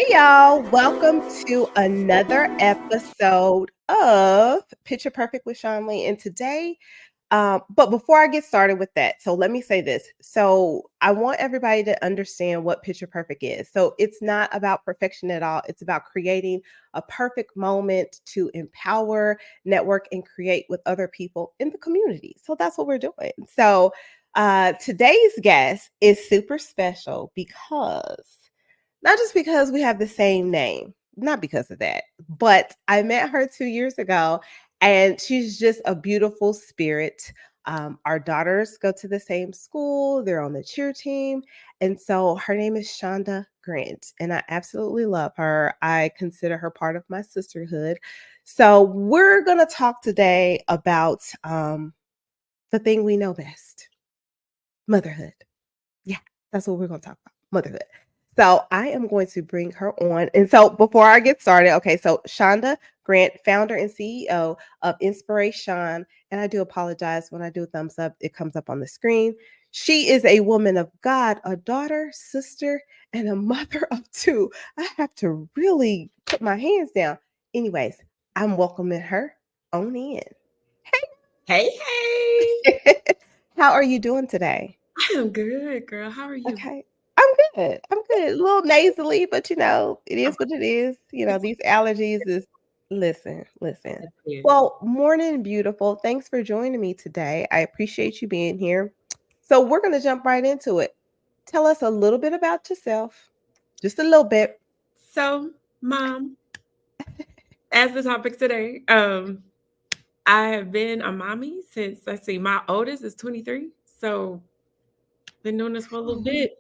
Hey y'all, welcome to another episode of Picture Perfect with Sean Lee. And today, but before I get started with that, so let me say this. So I want everybody to understand what Picture Perfect is. So it's not about perfection at all. It's about creating a perfect moment to empower, network, and create with other people in the community. So that's what we're doing. So today's guest is super special because not just because we have the same name, not because of that, but I met her 2 years ago and she's just a beautiful spirit. Our daughters go to the same school, they're on the cheer team. And so her name is Shonda Grant, and I absolutely love her. I consider her part of my sisterhood. So we're going to talk today about the thing we know best, motherhood. Yeah, that's what we're going to talk about, motherhood. So I am going to bring her on. And so before I get started, okay, so Shonda Grant, founder and CEO of InspiraShon, and I do apologize when I do a thumbs up, it comes up on the screen. She is a woman of God, a daughter, sister, and a mother of two. I have to really put my hands down. Anyways, I'm welcoming her on in. Hey, How are you doing today? I'm good, girl. How are you? Okay. I'm good. I'm good. A little nasally, but it is what it is. These allergies is listen. Yes. Well, morning, beautiful. Thanks for joining me today. I appreciate you being here. So we're gonna jump right into it. Tell us a little bit about yourself. Just a little bit. So, Mom, as the topic today, I have been a mommy since my oldest is 23. So been doing this for a little bit.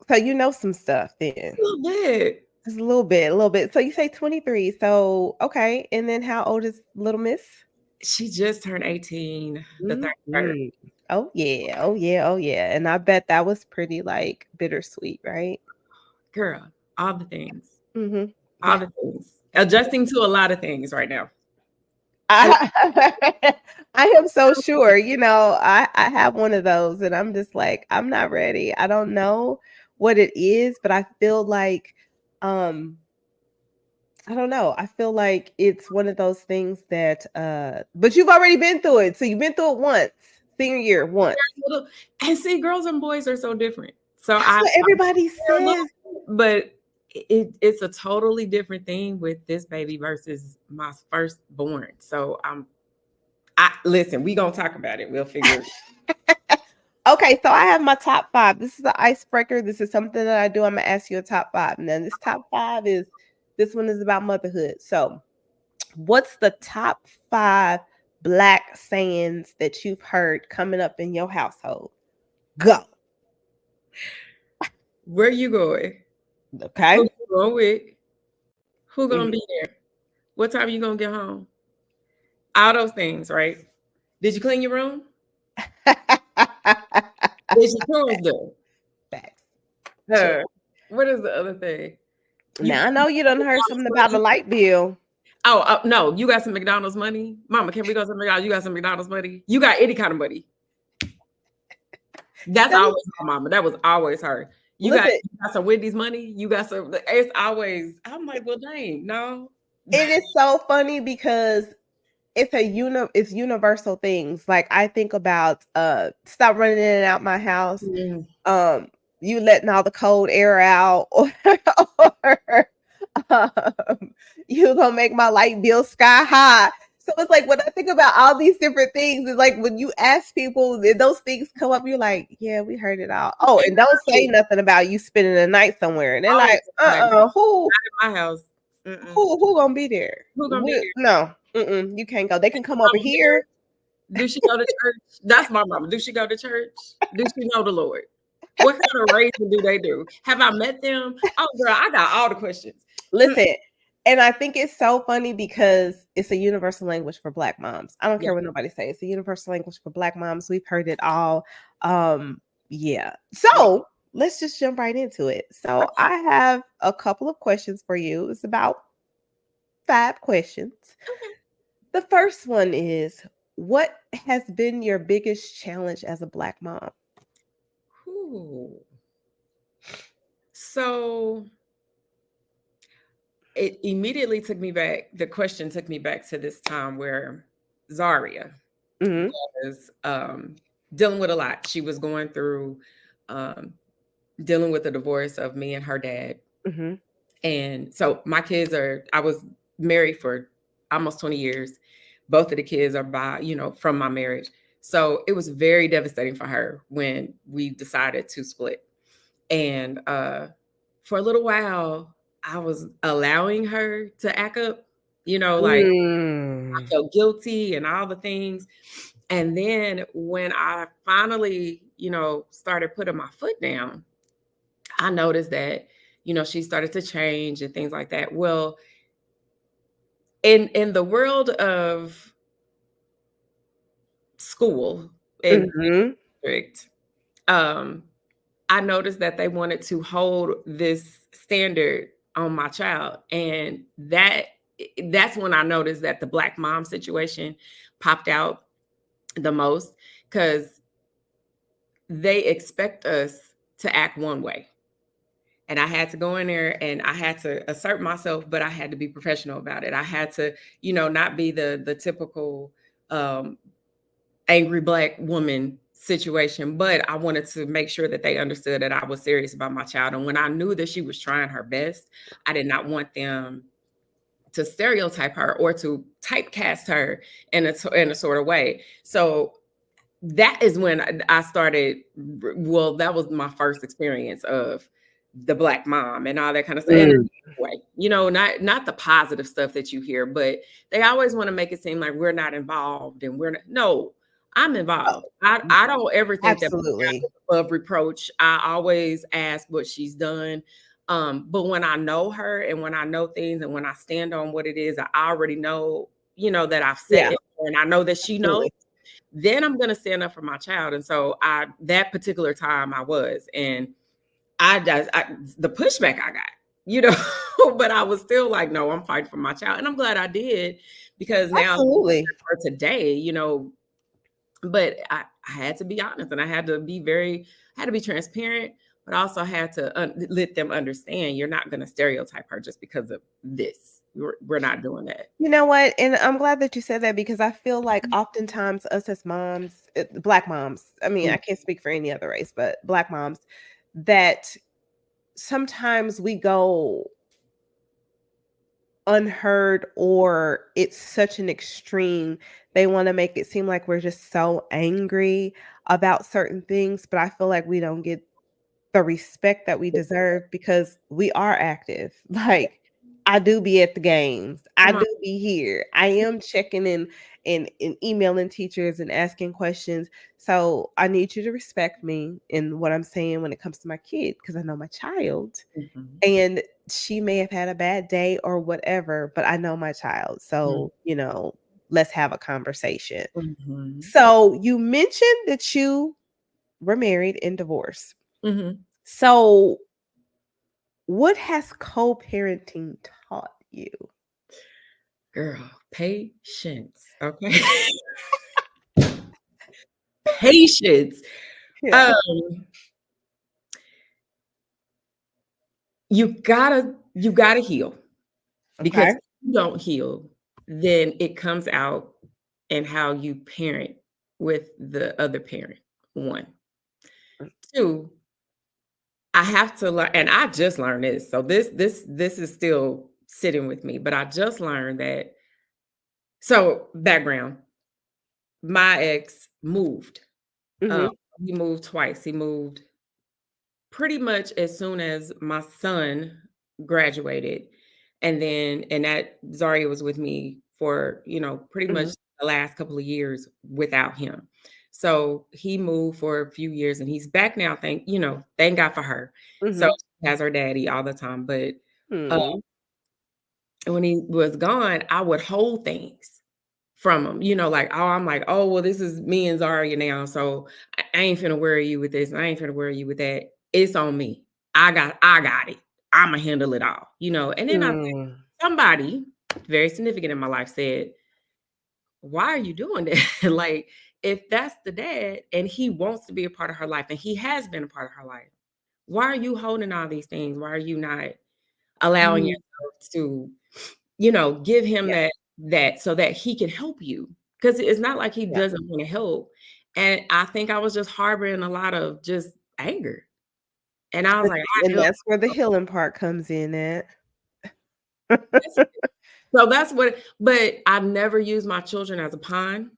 So you know some stuff then. A little bit. Just a little bit, a little bit. So you say 23. So okay. And then how old is little miss? She just turned 18 the 31st. Mhm. Oh, yeah. Oh, yeah. Oh, yeah. And I bet that was pretty, like, bittersweet, right? Girl, all the things. Mhm. All Yeah. the things. Adjusting to a lot of things right now. A lot. I I am so sure, I have one of those and I'm just like, I'm not ready. I don't know what it is, but I feel like, um, I don't know. I feel like it's one of those things that, but you've already been through it. So you've been through it once, senior year once. And see, girls and boys are so different. So That's what everybody says. but it's a totally different thing with this baby versus my firstborn. So I listen, we gonna talk about it. We'll figure it. Okay, so I have my top 5. This is an icebreaker. This is something that I do. I'm gonna ask you a top 5. And then this one is about motherhood. So, what's the top 5 black sayings that you've heard coming up in your household? Go. Where you going? Who Okay. you going with? Who gonna Mhm. be there? What time you gonna get home? All those things, right? Did you clean your room? Did your chores done? Facts. Sure. What is the other thing? You Now I know you done heard something about the light bill. no, you got some McDonald's money? Mama, can we go to McDonald's? You got some McDonald's money? You got any kind of money? That's That- always my mama. That was always her. Listen, You got some Wendy's money? You got some it's always I'm like, well dang, no. it is so funny because it's universal things. Like I think about stop running in and out my house, Mm. um, you letting all the cold air out, or you gonna make my light bill sky high. So it's like when I think about all these different things, it's like when you ask people, those things come up, you're like, yeah, we heard it all. Oh, and don't say Exactly. nothing about you spending the night somewhere. And they're Oh, like, like, who not in my house. Mm-mm. who gonna be there? Who gonna be there? No, you can't go. They can come over Mama there? here. Do she go to church? That's my mama. Do she go to church? Do she know the Lord? What kind of raising do they do? Have I met them? Oh, girl, I got all the questions. Mm, Listen, and I think it's so funny because it's a universal language for Black moms. I don't yeah. care what nobody says. It's a universal language for Black moms. We've heard it all. Yeah. Yeah. So let's just jump right into it. So I have a couple of questions for you. It's about 5 questions. Okay. The first one is, what has been your biggest challenge as a Black mom? Ooh. So it immediately took me back. The question took me back to this time where Zaria Mhm, was dealing with a lot. She was going through um, dealing with the divorce of me and her dad. mhm, And so I was married for almost 20 years. Both of the kids are from my marriage. So it was very devastating for her when we decided to split. And for a little while, I was allowing her to act up, like I mm, felt guilty and all the things. And then when I finally, started putting my foot down, I noticed that, she started to change and things like that. Well, in the world of school and mhm, district, um, I noticed that they wanted to hold this standard on my child. And that's when I noticed that the Black mom situation popped out the most, because they expect us to act one way. And I had to go in there and I had to assert myself, but I had to be professional about it. I had to, not be the typical um, angry Black woman situation, but I wanted to make sure that they understood that I was serious about my child. And when I knew that she was trying her best, I did not want them to stereotype her or to typecast her in a sort of way. So that is when I started. Well, that was my first experience of the Black mom and all that kind of stuff. And mm. way, not the positive stuff that you hear, but they always want to make it seem like we're not involved and we're not. No, I'm Oh, involved. I don't ever think that my child absolutely. is above reproach. I always ask what she's done. But when I know her and when I know things and when I stand on what it is, I already know, that I've said Yeah, it and I know that she knows, absolutely. then I'm gonna stand up for my child. And so that particular time I was, and the pushback I got, but I was still like, no, I'm fighting for my child. And I'm glad I did, because now Absolutely. for today, but I had to be honest and I had to be transparent, but also had to let them understand you're not gonna stereotype her just because of this. We're not doing that. You know what? And I'm glad that you said that because I feel like oftentimes us as moms, Black moms, I mean, Mm, I can't speak for any other race, but Black moms, that sometimes we go unheard or it's such an extreme. They want to make it seem like we're just so angry about certain things, but I feel like we don't get the respect that we deserve because we are active. Like I do be at the games. I come on. do be here. I am checking in and emailing teachers and asking questions. So I need you to respect me in what I'm saying when it comes to my kid because I know my child Mhm. and she may have had a bad day or whatever, but I know my child. Mm, So, let's have a conversation. mhm. So you mentioned that you were married and divorced. Mhm. So what has co-parenting taught you? Girl, patience, okay? Patience. Yeah. Um, you gotta heal, because Okay. if you don't heal, then it comes out in how you parent with the other parent, 1. 2, I have to learn, and I just learned this, so this is still sitting with me, but I just learned that. So, background, my ex moved. Um, Mhm. he moved twice. He moved pretty much as soon as my son graduated. And that Zaria was with me for, pretty much Mhm. the last couple of years without him. So he moved for a few years and he's back now. Thank God for her. So Mhm. she has her daddy all the time. But uh, Hmm. when he was gone, I would hold things from him, like, oh, I'm like, oh, well, this is me and Zaria now. So I ain't finna worry you with this. And I ain't finna worry you with that. It's on me. I got it. I'ma handle it all, And then Mm. somebody very significant in my life said, why are you doing that? Like, if that's the dad and he wants to be a part of her life and he has been a part of her life, why are you holding all these things? Why are you not? allowing Mhm. yourself to, give him Yeah, that so that he can help you. Because it's not like he yeah. doesn't want to help. And I think I was just harboring a lot of just anger. And I was like, And that's where the healing part comes in at. that's so that's what, but I've never used my children as a pawn.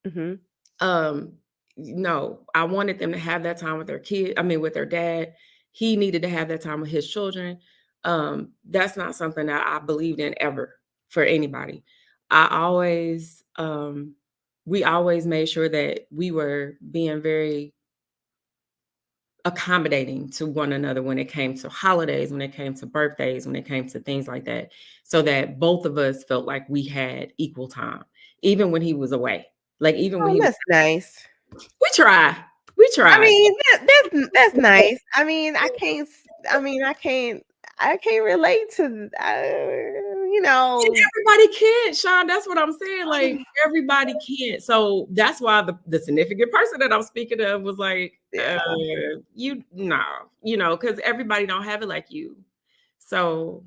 Mhm. Um, no, I wanted them to have that time with their kid. I mean, with their dad. He needed to have that time with his children. That's not something that I believed in ever for anybody. I always, we always made sure that we were being very accommodating to one another when it came to holidays, when it came to birthdays, when it came to things like that, so that both of us felt like we had equal time, even when he was away. Like even when Oh, he was, that's nice. we try, we I tried. mean, that's nice. I mean, I can't relate to, you And know. everybody can't, Sean. That's what I'm saying. Like everybody can't. So that's why the significant person that I'm speaking of was like, Yeah. you no, because everybody don't have it like you. So,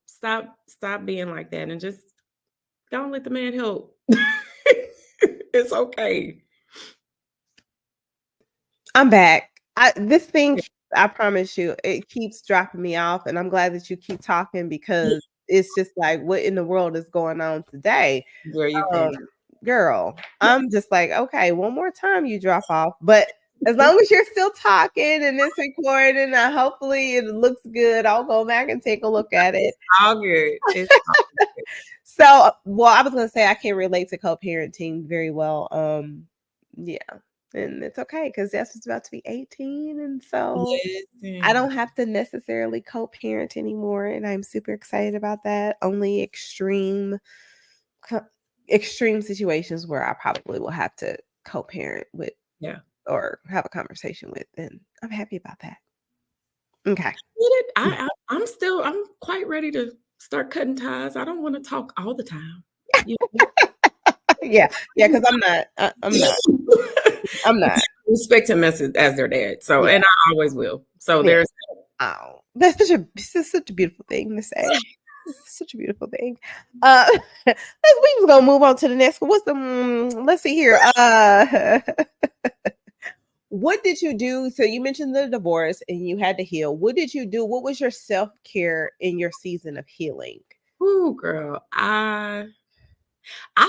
stop being like that and just don't let the man help. It's okay. I'm back. This thing, I promise you, it keeps dropping me off, and I'm glad that you keep talking because it's just like, what in the world is going on today? Girl, you Um, funny. Girl, I'm just like, okay, one more time you drop off, but as long as you're still talking and it's recording, hopefully it looks good. I'll go back and take a look at it. It's all good. It's all good. So, well, I was gonna say I can relate to co-parenting very well. Yeah, and it's okay because Jess about to be 18, and so I Listen. don't have to necessarily co-parent anymore, and I'm super excited about that. Only co- extreme situations where I probably will have to co-parent with Yeah. or have a conversation with, and I'm happy about that. Okay. Get it? Yeah. I'm quite ready to start cutting ties. I don't want to talk all the time. You Yeah. Yeah, because I'm not. respect him as their dad. So, Yeah. and I always will. So Yeah. there's Oh, this is such a beautiful thing to say. Such a beautiful thing. We just gonna move on to the next one. Let's see here. What did you do? So you mentioned the divorce and you had to heal. What did you do? What was your self-care in your season of healing? ooh, girl. I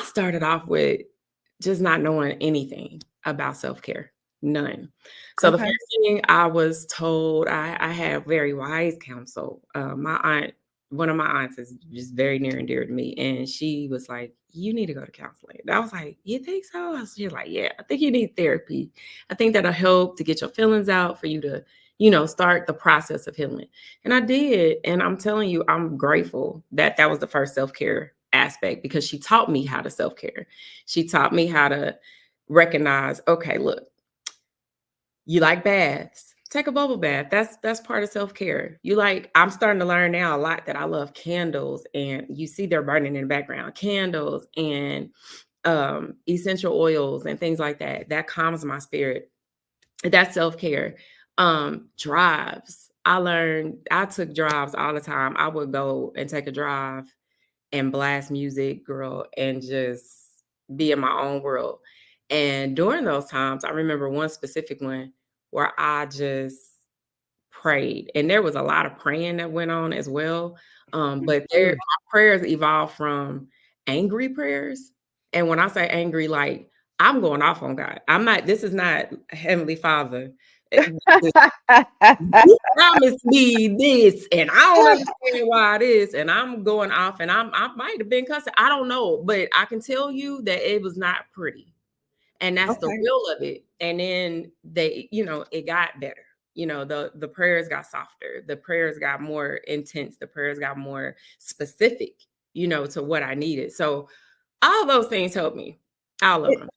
started off with just not knowing anything about self-care. None. So the Okay. first thing I was told, I had very wise counsel. My aunt, one of my aunts is just very near and dear to me. And she was like, you need to go to counseling. And I was like, you think so? She was like, yeah, I think you need therapy. I think that'll help to get your feelings out for you to, start the process of healing. And I did. And I'm telling you, I'm grateful that that was the first self-care aspect because she taught me how to self-care. She taught me how to recognize, okay, look, you like baths. Take a bubble bath. That's part of self-care. I'm starting to learn now a lot that I love candles, and you see they're burning in the background. Candles and essential oils and things like that. That calms my spirit. That's self-care. Drives. I took drives all the time. I would go and take a drive and blast music, girl, and just be in my own world. And during those times, I remember one specific one where I just prayed. And there was a lot of praying that went on as well. But Mm. my prayers evolved from angry prayers. And when I say angry, like I'm going off on God. I'm not, this is not Heavenly Father. You promised me this, and I don't understand why it is. And I'm going off, and I might have been cussing. I don't know, but I can tell you that it was not pretty, and that's the Okay. real of it. And then it got better. The prayers got softer. The prayers got more intense. The prayers got more specific. To what I needed. So all those things helped me. All of them.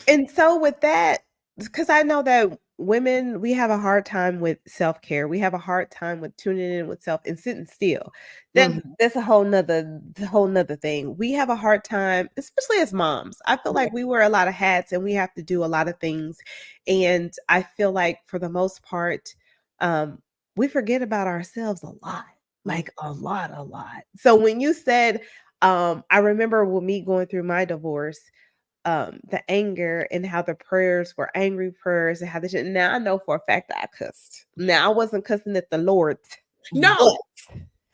And so with that, because I know that women, we have a hard time with self-care. We have a hard time with tuning in with self and sitting still. Mhm. That's a whole nother thing. We have a hard time, especially as moms. I feel Yeah. like we wear a lot of hats and we have to do a lot of things. And I feel like for the most part, um, we forget about ourselves a lot. Mhm. like a lot, a lot. So when you said, I remember with me going through my divorce, the anger and how the prayers were angry prayers and how the shit. Now I know for a fact that I cussed. Now I wasn't cussing at the Lord, but No,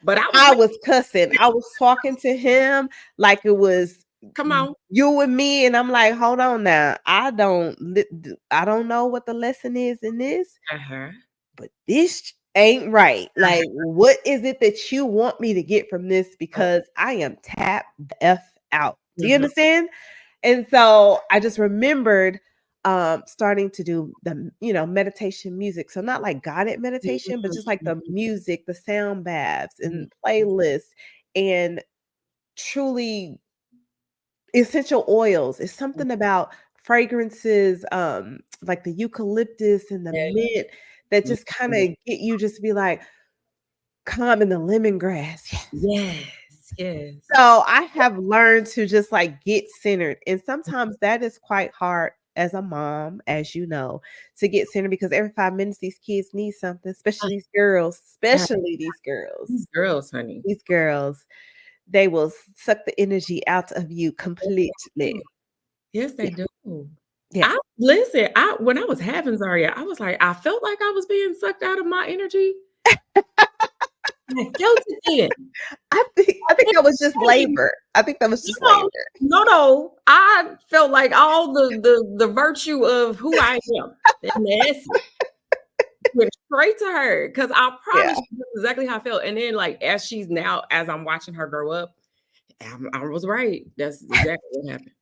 but I was I mad. was cussing. I was talking to him like it was Come on. you and me, and I'm like, hold on now. I don't know what the lesson is in this, Uh-huh. but this ain't right. Uh-huh. Like, what is it that you want me to get from this? Because I am tapped the F out. Do you Mhm. understand? And so I just remembered starting to do the meditation music. So not like guided meditation, but just like the Mhm. music, the sound baths Mhm. and playlists and truly essential oils. It's something about fragrances, like the eucalyptus and the mint that just kind Mhm. of get you just to be like calm in the lemongrass. Yes. Yes, yes. So I have learned to just like get centered. And sometimes that is quite hard as a mom, as you know, to get centered because every 5 minutes these kids need something, Uh, especially these girls, uh, especially these these girls. girls, honey. These girls, they will suck the energy out of you Yes, they completely. do. Yes, they Yeah. do. Yeah. I listen, I when I was having Zaria, I was like, I felt like I was being sucked out of my energy. I felt it then. I think that was just Imagine, labor. I think that was just labor. no, no, no. I felt like all the virtue of who I am, the essence went straight to her because I Yeah. promise you that's exactly how I felt. And then, like, as she's now, as I'm watching her grow up, I was right. That's exactly what happened.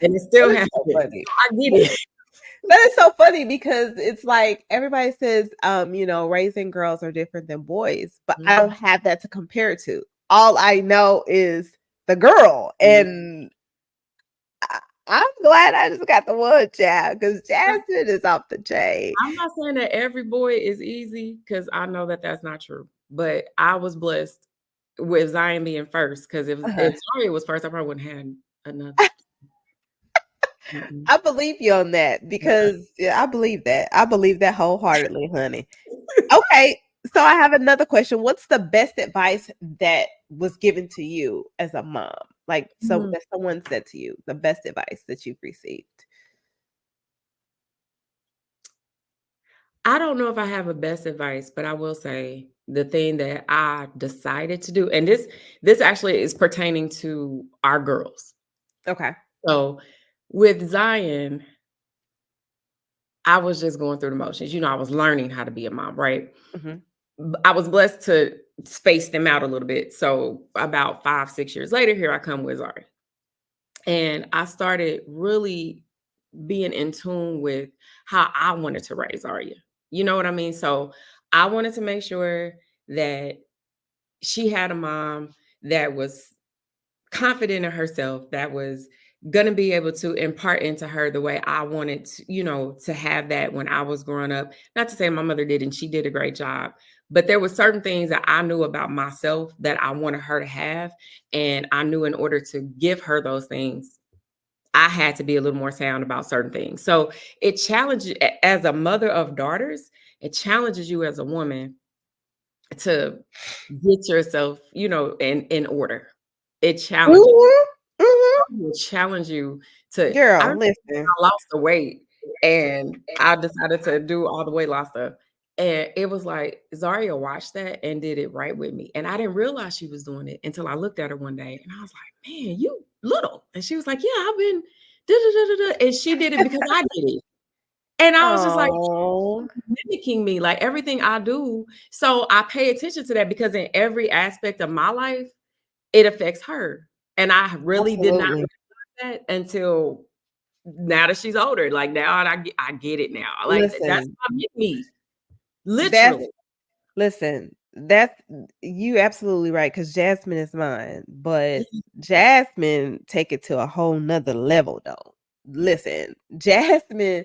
And it's That still is so happening. funny. So I get it. That is so funny because it's like everybody says, raising girls are different than boys, but I don't Mhm. have that to compare to. All I know is the girl, Mhm. and I'm glad I just got the one child because Jasmine is off the chain. I'm not saying that every boy is easy because I know that that's not true. But I was blessed with Zion being first because Uh-huh. if Zaria was first, I probably wouldn't have another. Mm-mm. I believe you on that because yeah, I believe that. I believe that wholeheartedly, honey. Okay, so I have another question. What's the best advice that was given to you as a mom? Like, so Mhm. that someone said to you, the best advice that you've received? I don't know if I have a best advice, but I will say the thing that I decided to do, and this actually is pertaining to our girls. Okay. So with Zion, I was just going through the motions. I was learning how to be a mom, right? Mhm. I was blessed to space them out a little bit. So about 5, 6 years later, here I come with Zari. And I started really being in tune with how I wanted to raise Arya. You know what I mean? So I wanted to make sure that she had a mom that was confident in herself, that was going to be able to impart into her the way I wanted to, to have that when I was growing up. Not to say my mother did, and she did a great job, but there were certain things that I knew about myself that I wanted her to have. And I knew in order to give her those things, I had to be a little more sound about certain things. So it challenges, as a mother of daughters, it challenges you as a woman to get yourself, in order. It challenges Mhm. Mhm. will challenge you to I Girl, remember listen. I lost the weight and I decided to do all the weight loss stuff. And it was like Zaria watched that and did it right with me. And I didn't realize she was doing it until I looked at her one day and I was like, man, you little. And she was like, yeah, I've been da da da da da. And she did it because I did it. And I was just like, Oh, mimicking me, like everything I do. So I pay attention to that because in every aspect of my life, it affects her. And I really did not absolutely. realize that until now that she's older. Like now I get it now. Like that's Listen, what me. that's Literally. that's you absolutely right because Jasmine is mine, but Jasmine take it to a whole nother level though. Listen, Jasmine.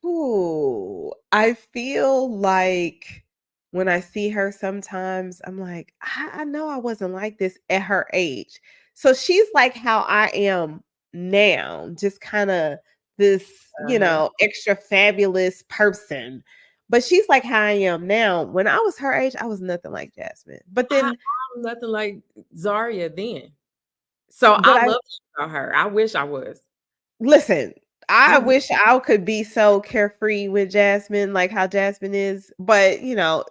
Ooh, I feel like when I see her sometimes, I'm like, I know I wasn't like this at her age. So she's like how I am now, just kind of this, Uh-huh. extra fabulous person. but she's like how I am now. When I was her age, I was nothing like Jasmine. But then, I'm nothing like Zaria then. So but I I love that about her. I wish I was. listen, I I w- wish I could be so carefree with Jasmine, like how Jasmine is. But now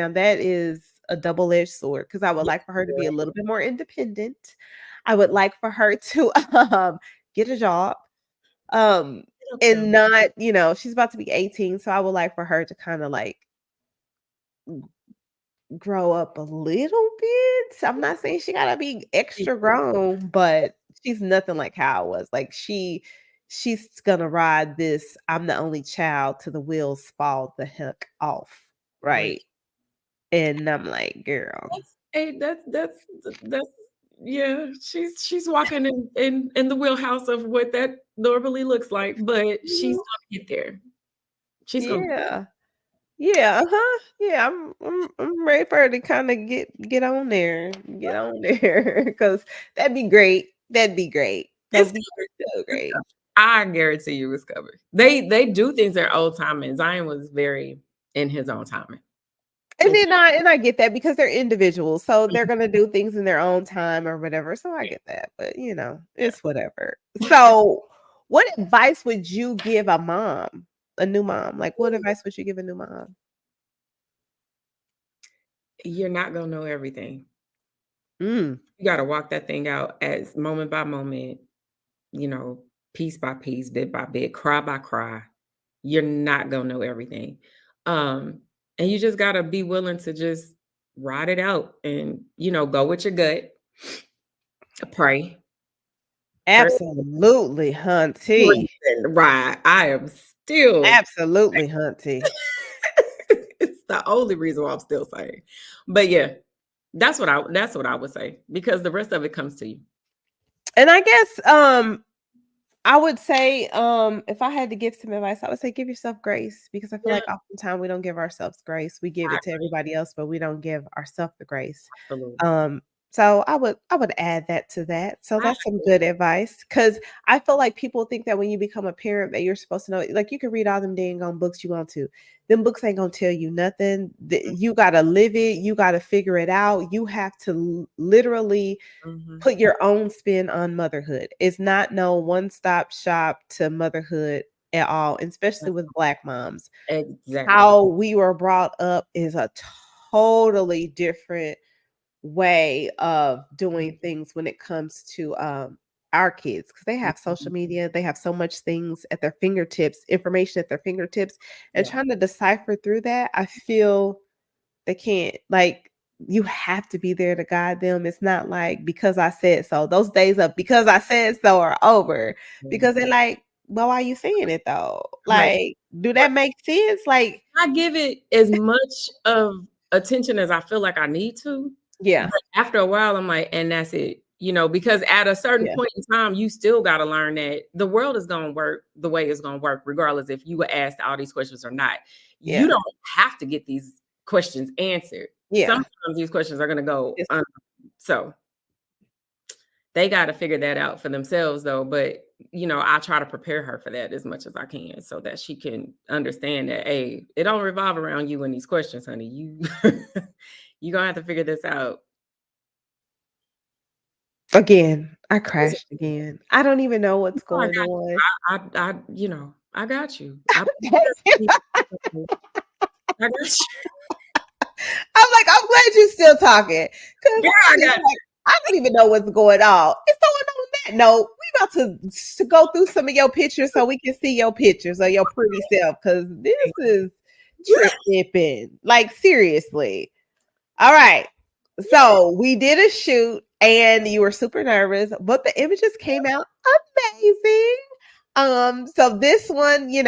that is a double-edged sword because I would yes, like for her to be a right. little bit more independent. I would like for her to get a job. Um I hope and so. not, she's about to be 18, so I would like for her to kind of like grow up a little bit. I'm not saying she gotta be extra grown, but she's nothing like how I was. Like she's gonna ride this I'm the only child to the wheels fall the heck off. Right. Right. And I'm like, girl. That's yeah, she's walking in the wheelhouse of what that normally looks like, but she's Mhm. gonna get there. She's gonna get Yeah. Yeah, uh-huh. Yeah, I'm ready for her to kinda get on there. Get on there, because 'cause that'd be great. That'd be great. That it's would be coming. so It's great. coming. I guarantee you it's coming. They do things their own time, and Zion was very in his own timing. And And then I get that because they're individuals, so they're Mhm. gonna do things in their own time or whatever, so I Yeah, get that, but, yeah. it's whatever. So, what advice would you give a new mom? Like, what advice would you give a new mom? You're not gonna know everything. Mm, You gotta walk that thing out as moment by moment, you know, piece by piece, bit by bit, cry by cry. You're not gonna know everything. Um, and you just gotta be willing to just ride it out and, go with your gut, pray, pray, absolutely, hunty. and ride. I am still Absolutely, hunty. it's the only reason why I'm still saying. But yeah, that's what I would say because the rest of it comes to you. And I guess, I would say, if I had to give some advice, I would say give yourself grace because I feel Yeah, like oftentimes we don't give ourselves grace. We give I it to agree. everybody else, but we don't give ourselves the grace. Absolutely. Um, so I would add that to that. So I that's some good advice because I feel like people think that when you become a parent that you're supposed to know, like you can read all them dang on books you want to. Them books ain't gonna tell you nothing. You gotta live it. You gotta figure it out. You have to literally Mhm. put your own spin on motherhood. It's not no one-stop shop to motherhood at all, especially with Black moms. Exactly. How we were brought up is a totally different way of doing things when it comes to, our kids because they have social Mhm. media, they have so much things at their fingertips, information at their fingertips, and Yeah. trying to decipher through that, I feel they can't like, you have to be there to guide them. It's not like, "Because I said so." Those days of "because I said so" are over Yeah. because they're like, "Well, why you saying it though?" I'm like, Like, "Do "What?" that make sense?" Like I give it as much of attention as I feel like I need to, yeah, but after a while, I'm like, "And that's it," because at a certain yeah, point in time, you still gotta learn that the world is gonna work the way it's gonna work regardless if you were asked all these questions or not. You yeah, don't have to get these questions answered. yeah. Sometimes these questions are gonna go It's so they gotta figure that out for themselves though, but, I try to prepare her for that as much as I can so that she can understand that, "Hey, it don't revolve around you and these questions, honey. You you gonna have to figure this out." again, I crashed again. I don't even know what's "Oh, I going got on. I got you. That's it. I got you. I'm like, "I'm glad you still talking because Girl, I I'm just got like, I don't even know what's going on." It's going on that note, we about to go through some of your pictures so we can see your pictures of your pretty self because this is you." tripping. Like, seriously. All right. Yeah. So we did a shoot and you were super nervous, but the images came out amazing. So this one, you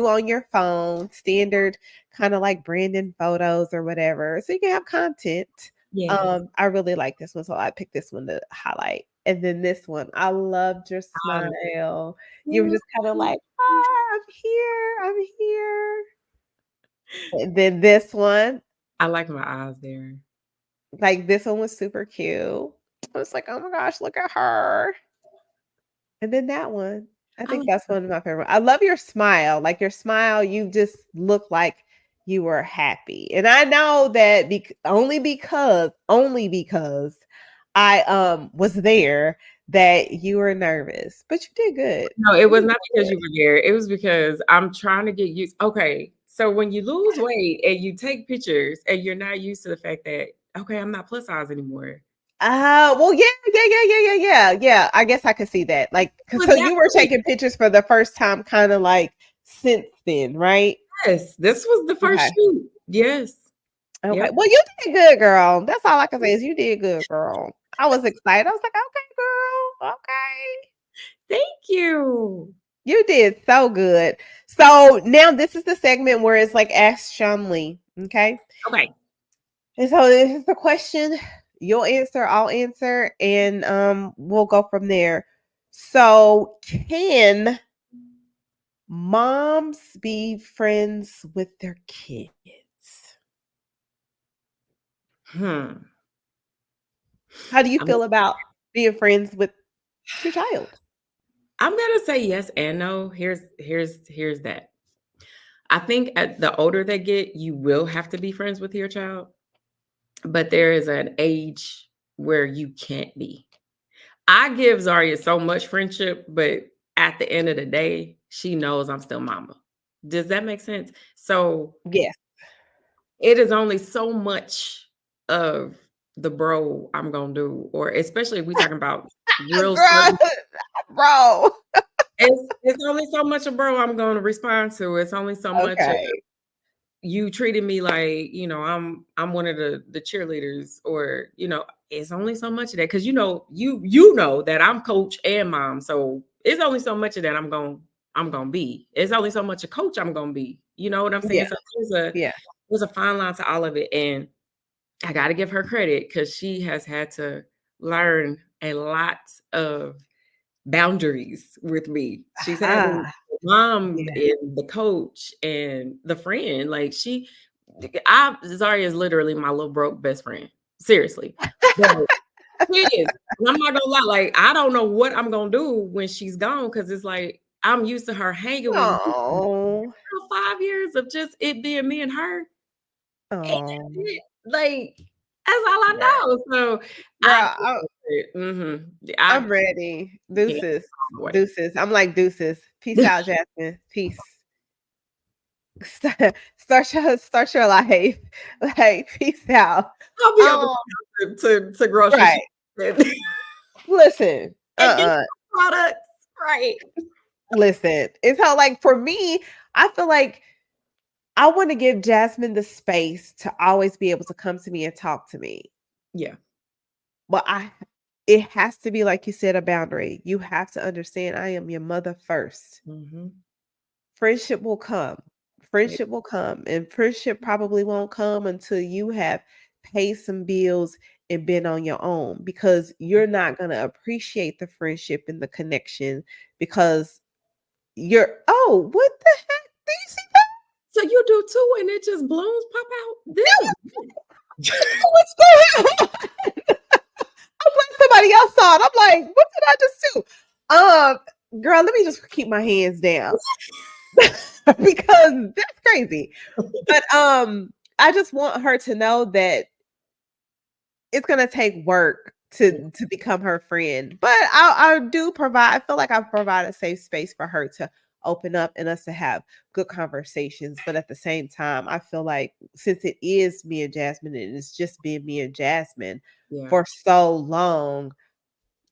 on your phone, standard kind of like Brandon photos or whatever. So you can have content. Yes. I really like this one, so I picked this one to highlight. And then this one, I loved your Um, smile. You were just kind of like, I'm here, I'm here. And then this one, I like my eyes there. like, this one was super cute. I was like, "Oh my gosh, look at her." And then that one, I I think like that's one of my favorite. I love your smile. Like, your smile, you just look like you were happy. And I know that only because I was there that you were nervous, but you did good. No, it was You not did because you were there. It was because I'm trying to get used. Okay, so when you lose weight and you take pictures and you're not used to the fact that okay, I'm not plus size anymore. Well, yeah. I guess I could see that. Like, It was so that you were way. taking pictures for the first time, kind of like since then, right? Yes, this was the first Okay. shoot. Yes. Okay. Yep. Well, you did good, girl. That's all I can say is you did good, girl. I was excited. I was like, okay, girl. Okay. Thank you. You did so good. So now this is the segment where it's like Ask Sean Lee. Okay. Okay. And so this is the question. You'll answer, I'll answer, and we'll go from there. So can moms be friends with their kids? Hmm. How do you I'm feel about being friends with your child? I'm gonna say yes and no. Here's that. I think at the older they get, you will have to be friends with your child, but there is an age where you can't be. I give Zaria so much friendship, but at the end of the day, she knows I'm still mama. Does that make sense? So Yes. it is only so much of the bro I'm gonna do, or especially if we talking about real Girl, certain. bro. It's only so much of bro I'm gonna respond to. It's only so much of Okay. you treated me like, I'm one of the cheerleaders, or it's only so much of that because you know that I'm coach and mom. So it's only so much of that I'm gonna be. It's only so much a coach I'm gonna be. You know what I'm saying? Yeah. So Yeah. there's a fine line to all of it. And I gotta give her credit because she has had to learn a lot of boundaries with me. She's had the Ah, mom yeah. and the coach and the friend. Like Zaria is literally my little broke best friend. Seriously. But she is. And I'm not gonna lie, like I don't know what I'm gonna do when she's gone because it's like I'm used to her hanging with me for Oh. 5 years of just it being me and her. And Oh. that's it. Like that's all I Yeah. know. So I Girl, mm-hmm. I I'm ready. yeah, Deuces. boy. Deuces. I'm like deuces. Peace out, Jasmine. Peace. Start your life. Like, peace out. I'll be on the Um, to grocery right. shopping Listen. and get Uh-uh. products, right. Listen. It's how, like, for me, I feel like I want to give Jasmine the space to always be able to come to me and talk to me. Yeah. But it has to be, like you said, a boundary. You have to understand I am your mother first. Mhm. Friendship will come. Right. Friendship will come. And friendship probably won't come until you have paid some bills and been on your own, because you're not going to appreciate the friendship and the connection because what the heck? Do you see that? So you do too, and it just blooms pop out? This is What's going on? I'm glad somebody else saw it. I'm like, what did I just do? Girl, let me just keep my hands down because that's crazy. But I just want her to know that it's gonna take work to become her friend. But I do provide. I feel like I provide a safe space for her to open up and us to have good conversations. But at the same time, I feel like since it is me and Jasmine and it's just been me and Jasmine yeah. for so long,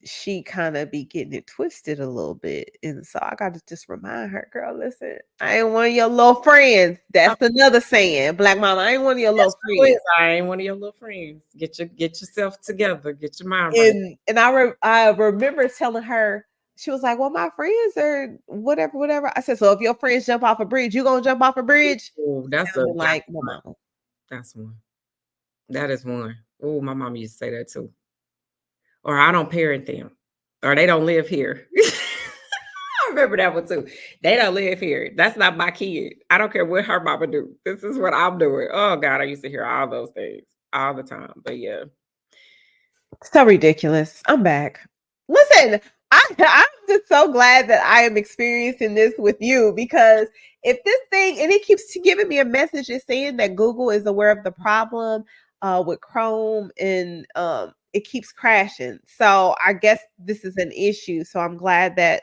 she kind of be getting it twisted a little bit. And so I got to just remind her, girl, listen, I ain't one of your little friends. Oh, That's another saying, Black Mama. I ain't one of your little that's true is friends. I ain't one of your little friends. Get yourself together. Get your mind right. And I remember telling her, she was like, "Well, my friends are whatever, whatever." I said, "So if your friends jump off a bridge, you gonna jump off a bridge?" Oh, Sounding like my one. mama. That's one. That is one. Oh, my mom used to say that too. Or I don't parent them. Or they don't live here. I remember that one too. They don't live here. That's not my kid. I don't care what her mama do. This is what I'm doing. Oh God, I used to hear all those things all the time. But yeah. So ridiculous. I'm back. Listen, I'm just so glad that I am experiencing this with you because if this thing and it keeps giving me a message, it's saying that Google is aware of the problem with Chrome and it keeps crashing. So I guess this is an issue. So I'm glad that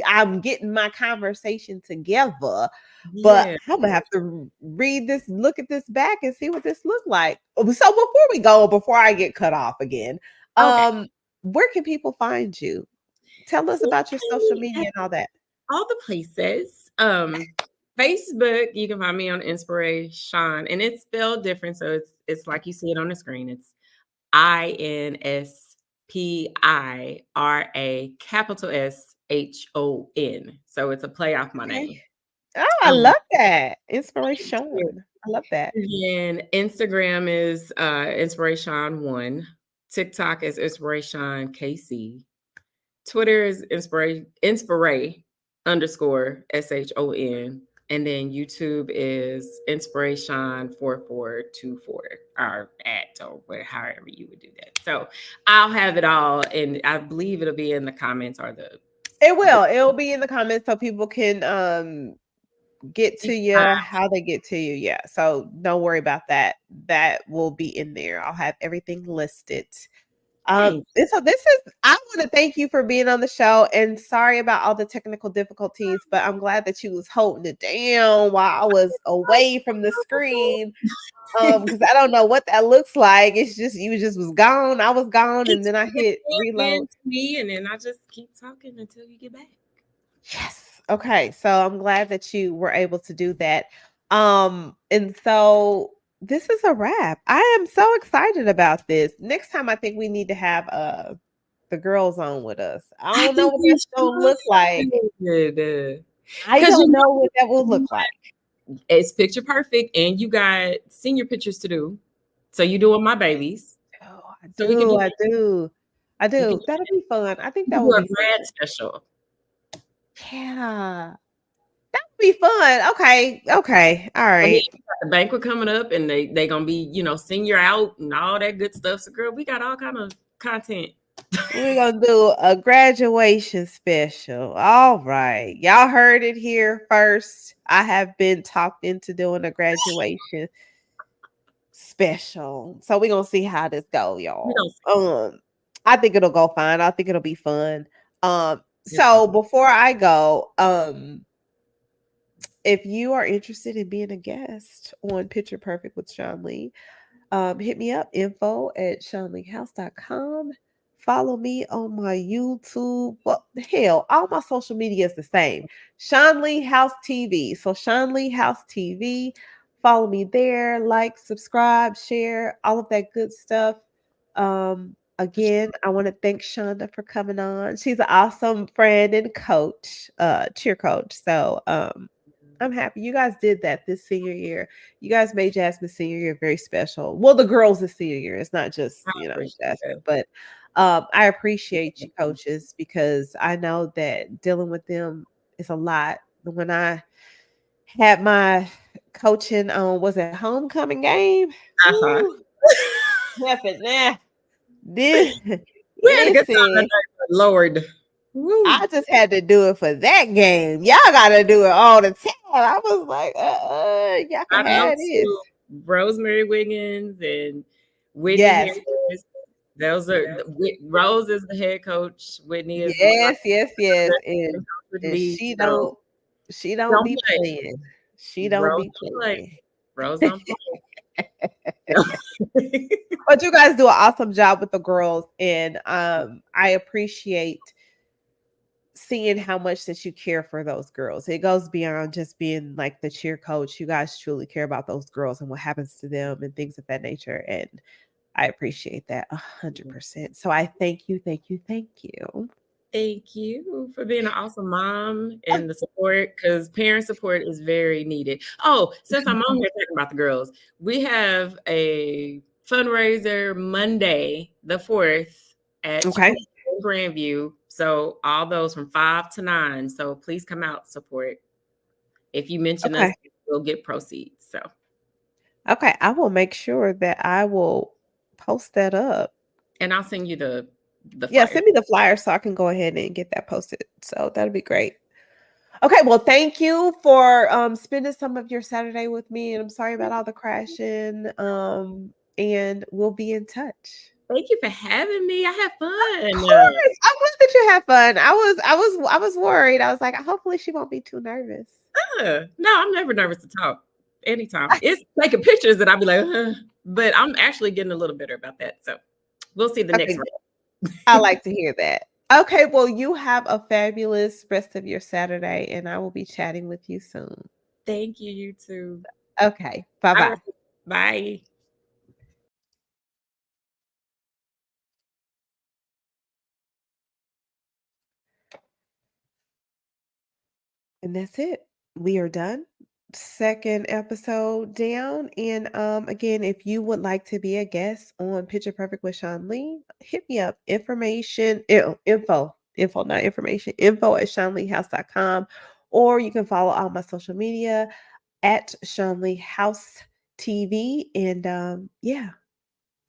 I'm getting my conversation together. But Yeah. I'm gonna have to read this, look at this back, and see what this looked like. So before we go, before I get cut off again, Okay. where can people find you? Tell us So about your social I media and all that. all the places. Facebook, you can find me on InspiraShon, and it's spelled different, so it's like you see it on the screen. It's INSPIRA capital SHON. So it's a play off my Okay. name. Oh, I Um, love that. Inspiration. I love that. and Instagram is Inspiration1. TikTok is Inspiration KC. Twitter is inspire underscore SHON. And then YouTube is InspiraShon4424 or at or however you would do that. So I'll have it all, and I believe it'll be in the comments or It the will. It'll be in the comments so people can get to you how they get to you. Yeah. So don't worry about that. That will be in there. I'll have everything listed. thanks. And so this is I want to thank you for being on the show and sorry about all the technical difficulties, but I'm glad that you was holding it down while I was away from the screen. Because I don't know what that looks like. It's just you just was gone, I was gone, and It's then I hit reload. in to me, and then I just keep talking until you get back. Yes. Okay. So I'm glad that you were able to do that. And so this is a wrap. I am so excited about this. Next time I think we need to have the girls on with us. I I don't know think what we that's gonna look like. should. I Because don't know what that will look like. it's picture perfect, and you got senior pictures to do. So you doing my babies. Oh, I So we could do do, I do. I you can do. That'll be fun. I think you that can will do a be fun. grad special. Yeah. That would be fun. Okay. Okay. All And then right. you got the banquet coming up, and they gonna be, senior out and all that good stuff. So girl, we got all kind of content. We're gonna do a graduation special. All right. Y'all heard it here first. I have been talked into doing a graduation special. So we're gonna see how this go, We y'all. don't I think it'll go fine. I think it'll be fun. it's So gonna before I go, if you are interested in being a guest on Picture Perfect with Sean Lee, hit me up, info@seanleehouse.com. Follow me on my YouTube. Well, hell, all my social media is the same. Sean Lee House TV. So Sean Lee House TV. Follow me there, like, subscribe, share, all of that good stuff. Again, I want to thank Shonda for coming on. She's an awesome friend and coach, cheer coach. So I'm happy you guys did that this senior year. You guys made Jasmine's senior year very special. Well, the girls' the senior year. It's not just, I appreciate Jasmine, but I appreciate you it. coaches because I know that dealing with them is a lot. When I had my coaching on was it homecoming game? Uh-huh. Woo, heaven, this We had a good time that listen, night, but Lord. Woo. I just had to do it for that game. Y'all gotta do it all the time. I was like, y'all can Shout out have this. to Rosemary Wiggins and Whitney Yes. Harris. Those are Yes. Rose is the head coach. Whitney is like Yes, yes, yes. the And coach with and me. So she don't don't be play. playing. She don't Rose be don't play. playing. Rose don't play. But you guys do an awesome job with the girls, and I appreciate seeing how much that you care for those girls. It goes beyond just being like the cheer coach. You guys truly care about those girls and what happens to them and things of that nature. And I appreciate that 100%. So I thank you, thank you, thank you. Thank you for being an awesome mom and the support because parent support is very needed. Oh, since I'm on here talking about the girls, we have a fundraiser Monday, the 4th at Okay. Chipotle in Grandview. So all those from 5 to 9. So please come out support. If you mention us, Okay. we'll get proceeds. So Okay. I will make sure that I will post that up. and I'll send you the the Yeah, flyer. send me the flyer so I can go ahead and get that posted. So that'll be great. Okay, well, thank you for spending some of your Saturday with me, and I'm sorry about all the crashing. And we'll be in touch. Thank you for having me. I had Of fun. course, I'm glad that you had fun. I was worried. I was like, hopefully she won't be too nervous. No, I'm never nervous to talk. Anytime. It's taking pictures that I'll be like, but I'm actually getting a little better about that. So we'll see the next Okay, round. I like to hear that. Okay, well, you have a fabulous rest of your Saturday, and I will be chatting with you soon. Thank you, you too. Okay, bye All bye. right. Bye. And that's it. We are done. Second episode down. And again, if you would like to be a guest on Picture Perfect with Sean Lee, hit me up. Info, not information, info at SeanLeeHouse.com. Or you can follow all my social media at Sean Lee House TV. And yeah,